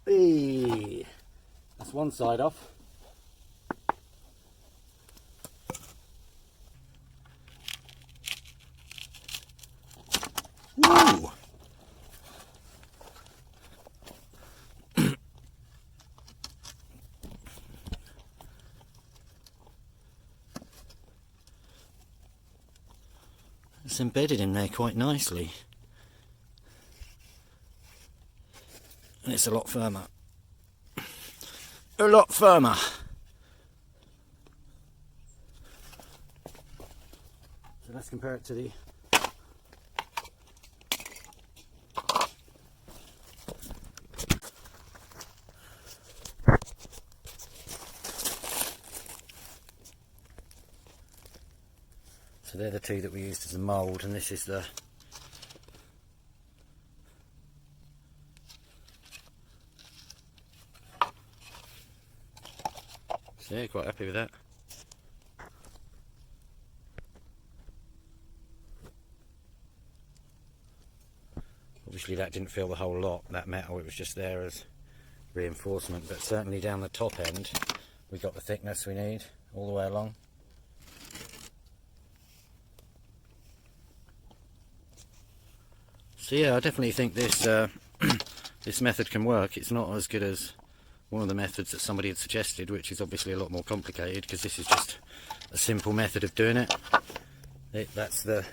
Hey, that's one side off. Woo! It's embedded in there quite nicely. And it's a lot firmer. A lot firmer. So let's compare it to the So they're the two that we used as a mould, and this is the so yeah, quite happy with that. Obviously that didn't fill the whole lot, that metal, it was just there as reinforcement, but certainly down the top end we got the thickness we need all the way along. So yeah, I definitely think this this method can work. It's not as good as one of the methods that somebody had suggested, which is obviously a lot more complicated, because this is just a simple method of doing it. That's the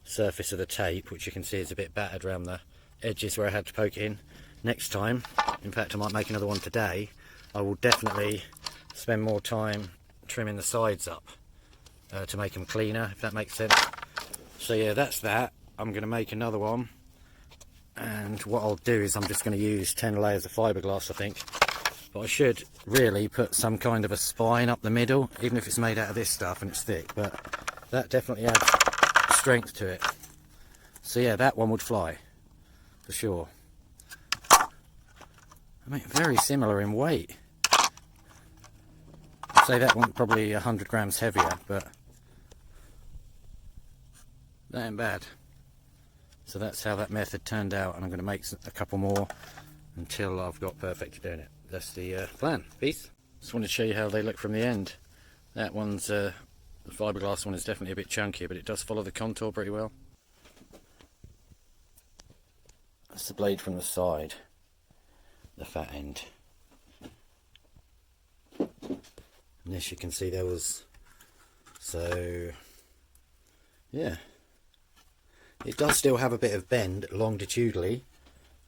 surface of the tape, which you can see is a bit battered around the edges where I had to poke it in. Next time, in fact I might make another one today, I will definitely spend more time trimming the sides up to make them cleaner, if that makes sense. So yeah, that's that. I'm going to make another one, and what I'll do is I'm just going to use 10 layers of fiberglass, I think. But I should really put some kind of a spine up the middle, even if it's made out of this stuff and it's thick, but that definitely adds strength to it. So yeah, that one would fly for sure. I mean, very similar in weight. I'd say that one probably 100 grams heavier, but that ain't bad. So that's how that method turned out, and I'm going to make a couple more until I've got perfect at doing it. That's the plan. Peace. Just wanted to show you how they look from the end. That one's, the fiberglass one is definitely a bit chunkier, but it does follow the contour pretty well. That's the blade from the side, the fat end. And this you can see there was, so yeah. It does still have a bit of bend longitudinally,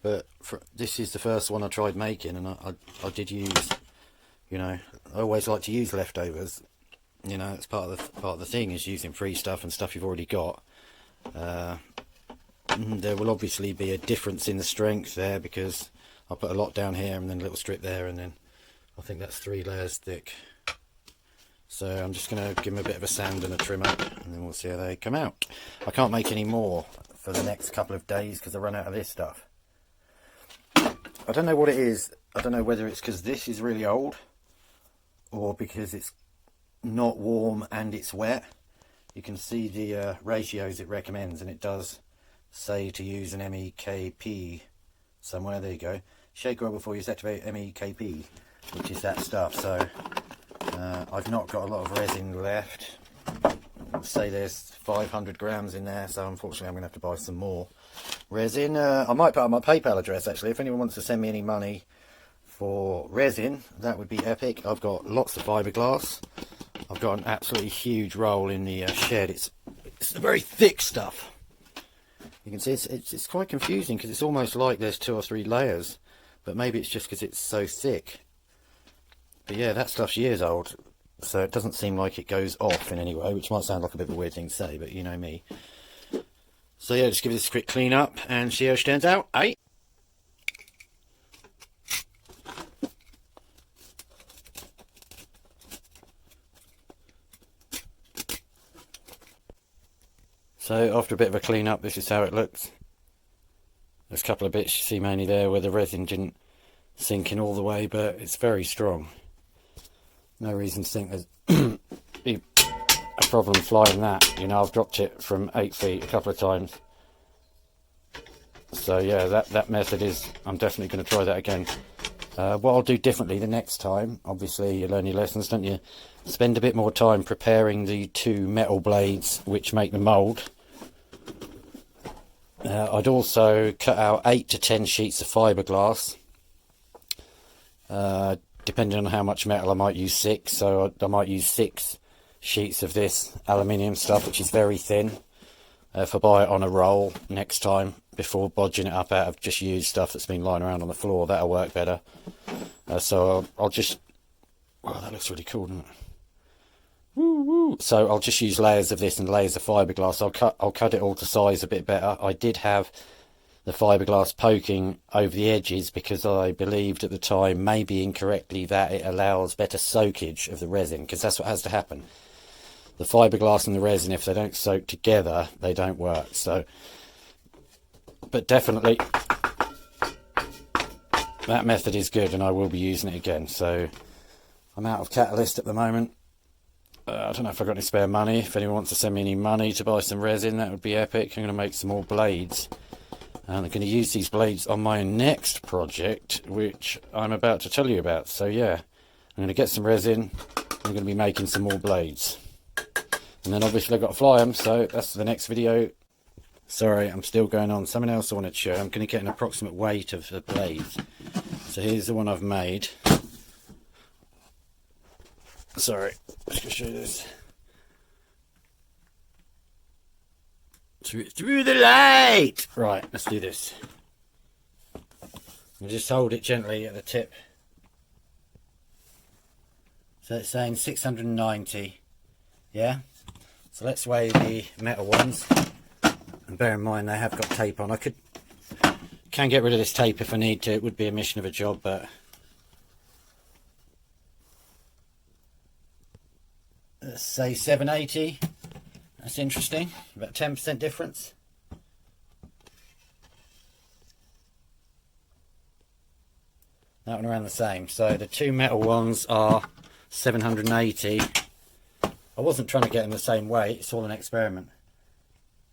but this is the first one I tried making, and I did use, you know, I always like to use leftovers. You know, it's part of the thing, is using free stuff and stuff you've already got. There will obviously be a difference in the strength there, because I'll put a lot down here and then a little strip there, and then I think that's 3 layers thick. So I'm just going to give them a bit of a sand and a trim up, and then we'll see how they come out. I can't make any more for the next couple of days because I run out of this stuff. I don't know what it is. I don't know whether it's because this is really old, or because it's not warm and it's wet. You can see the ratios it recommends, and it does say to use an MEKP somewhere. There you go. Shake well before you activate MEKP, which is that stuff. So I've not got a lot of resin left. Say there's 500 grams in there, so unfortunately I'm going to have to buy some more resin. I might put up my PayPal address actually. If anyone wants to send me any money for resin, that would be epic. I've got lots of fiberglass. I've got an absolutely huge roll in the shed. It's very thick stuff. You can see it's quite confusing, because it's almost like there's 2 or 3 layers, but maybe it's just because it's so thick. But yeah, that stuff's years old, so it doesn't seem like it goes off in any way, which might sound like a bit of a weird thing to say, but you know me. So yeah, just give this a quick clean up and see how she turns out, eh? So after a bit of a clean up, this is how it looks. There's a couple of bits you see mainly there where the resin didn't sink in all the way, but it's very strong. No reason to think there's be a problem flying that. You know, I've dropped it from 8 feet a couple of times. So yeah, that method is, I'm definitely going to try that again. What I'll do differently the next time, obviously you learn your lessons, don't you? Spend a bit more time preparing the 2 metal blades which make the mould. I'd also cut out 8 to 10 sheets of fiberglass. Depending on how much metal, I might use 6, so I might use 6 sheets of this aluminium stuff, which is very thin. If I buy it on a roll next time, before bodging it up out of just used stuff that's been lying around on the floor, that'll work better. So I'll just... Oh, that looks really cool, doesn't it? Woo woo! So I'll just use layers of this and layers of fiberglass. I'll cut it all to size a bit better. I did have the fiberglass poking over the edges because I believed at the time, maybe incorrectly, that it allows better soakage of the resin, because that's what has to happen. The fiberglass and the resin, if they don't soak together, they don't work. So, but definitely that method is good, and I will be using it again. So I'm out of catalyst at the moment. I don't know if I've got any spare money. If anyone wants to send me any money to buy some resin, that would be epic. I'm going to make some more blades, and I'm going to use these blades on my next project, which I'm about to tell you about. So yeah, I'm going to get some resin. I'm going to be making some more blades, and then obviously I've got to fly them, so that's the next video. Sorry, I'm still going on. Something else I wanted to show. I'm going to get an approximate weight of the blades. So here's the one I've made. Sorry, I'm just going to show you this. Through the light! Right, let's do this. You just hold it gently at the tip. So it's saying 690. Yeah? So let's weigh the metal ones. And bear in mind they have got tape on. I can get rid of this tape if I need to. It would be a mission of a job, but... Let's say 780. That's interesting. About 10% difference. That one around the same. So the 2 metal ones are 780. I wasn't trying to get them the same weight. It's all an experiment.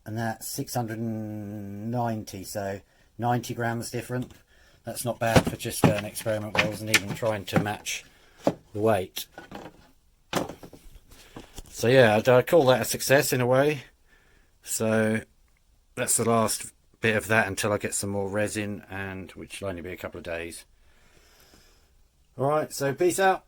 And that's 690. So 90 grams different. That's not bad for just an experiment where I wasn't even trying to match the weight. So yeah, I call that a success in a way. So that's the last bit of that until I get some more resin, and which will only be a couple of days. Alright, so peace out.